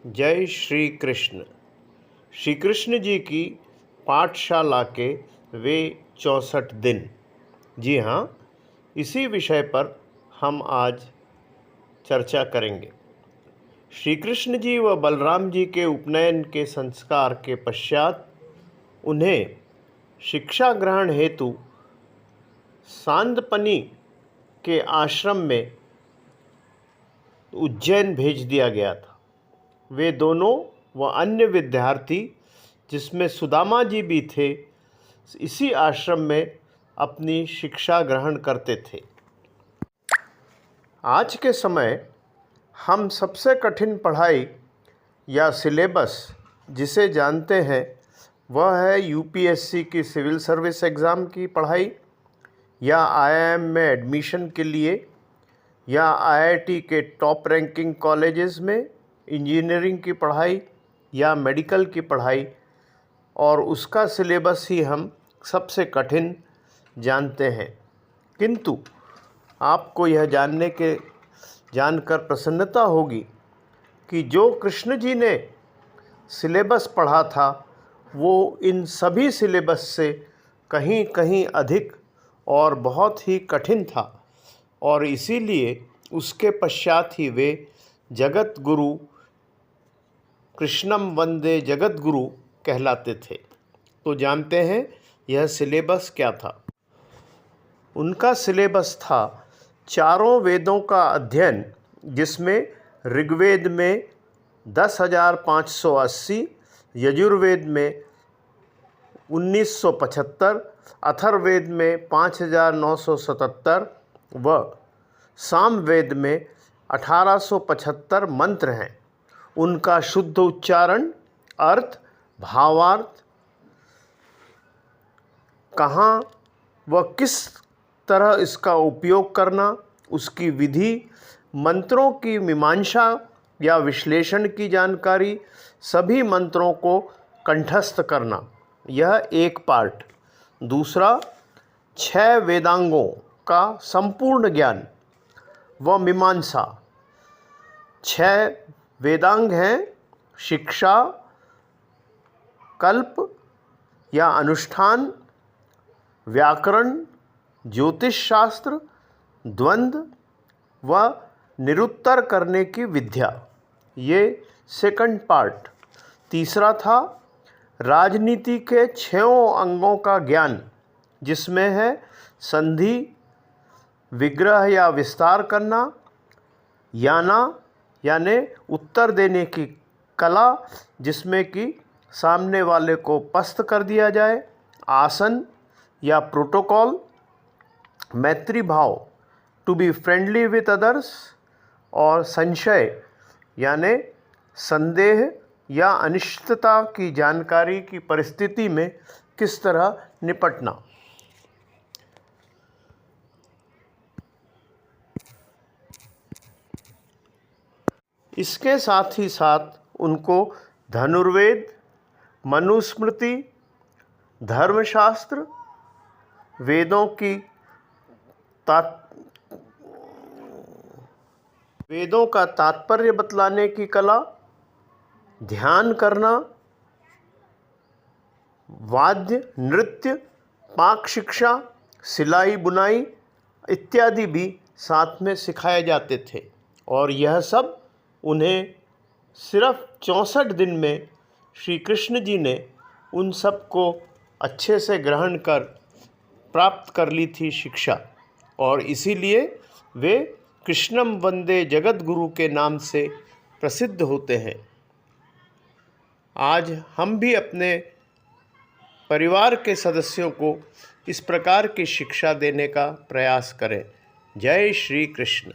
जय श्री कृष्ण। श्री कृष्ण जी की पाठशाला के वे 64 दिन। जी हाँ, इसी विषय पर हम आज चर्चा करेंगे। श्री कृष्ण जी व बलराम जी के उपनयन के संस्कार के पश्चात उन्हें शिक्षा ग्रहण हेतु सांदपनी के आश्रम में उज्जैन भेज दिया गया था। वे दोनों व अन्य विद्यार्थी, जिसमें सुदामा जी भी थे, इसी आश्रम में अपनी शिक्षा ग्रहण करते थे। आज के समय हम सबसे कठिन पढ़ाई या सिलेबस जिसे जानते हैं वह है यूपीएससी की सिविल सर्विस एग्ज़ाम की पढ़ाई, या आईआईएम में एडमिशन के लिए, या आईआईटी के टॉप रैंकिंग कॉलेजेस में इंजीनियरिंग की पढ़ाई या मेडिकल की पढ़ाई, और उसका सिलेबस ही हम सबसे कठिन जानते हैं। किंतु आपको यह जानकर प्रसन्नता होगी कि जो कृष्ण जी ने सिलेबस पढ़ा था वो इन सभी सिलेबस से कहीं कहीं अधिक और बहुत ही कठिन था, और इसीलिए उसके पश्चात ही वे जगत गुरु, कृष्णम वंदे जगत गुरु कहलाते थे। तो जानते हैं यह सिलेबस क्या था। उनका सिलेबस था चारों वेदों का अध्ययन, जिसमें ऋग्वेद में 10,580, यजुर्वेद में 1975, अथर्ववेद में 5,977 व सामवेद में 1875 मंत्र हैं। उनका शुद्ध उच्चारण, अर्थ, भावार्थ, कहाँ व किस तरह इसका उपयोग करना, उसकी विधि, मंत्रों की मीमांसा या विश्लेषण की जानकारी, सभी मंत्रों को कंठस्थ करना, यह एक पार्ट। दूसरा, 6 वेदांगों का संपूर्ण ज्ञान व मीमांसा। 6 वेदांग हैं: शिक्षा, कल्प या अनुष्ठान, व्याकरण, ज्योतिष शास्त्र, द्वंद्व व निरुत्तर करने की विद्या, ये सेकंड पार्ट। तीसरा था राजनीति के 6 अंगों का ज्ञान, जिसमें है संधि, विग्रह या विस्तार करना, याना यानी उत्तर देने की कला, जिसमें कि सामने वाले को पस्त कर दिया जाए, आसन या प्रोटोकॉल, मैत्री भाव, to be friendly with others, और संशय यानी संदेह या अनिश्चितता की जानकारी की परिस्थिति में किस तरह निपटना। इसके साथ ही साथ उनको धनुर्वेद, मनुस्मृति, धर्मशास्त्र, वेदों का तात्पर्य बतलाने की कला, ध्यान करना, वाद्य, नृत्य, पाक शिक्षा, सिलाई बुनाई इत्यादि भी साथ में सिखाए जाते थे। और यह सब उन्हें सिर्फ 64 दिन में श्री कृष्ण जी ने उन सब को अच्छे से ग्रहण कर प्राप्त कर ली थी शिक्षा, और इसीलिए वे कृष्णम वंदे जगत गुरु के नाम से प्रसिद्ध होते हैं। आज हम भी अपने परिवार के सदस्यों को इस प्रकार की शिक्षा देने का प्रयास करें। जय श्री कृष्ण।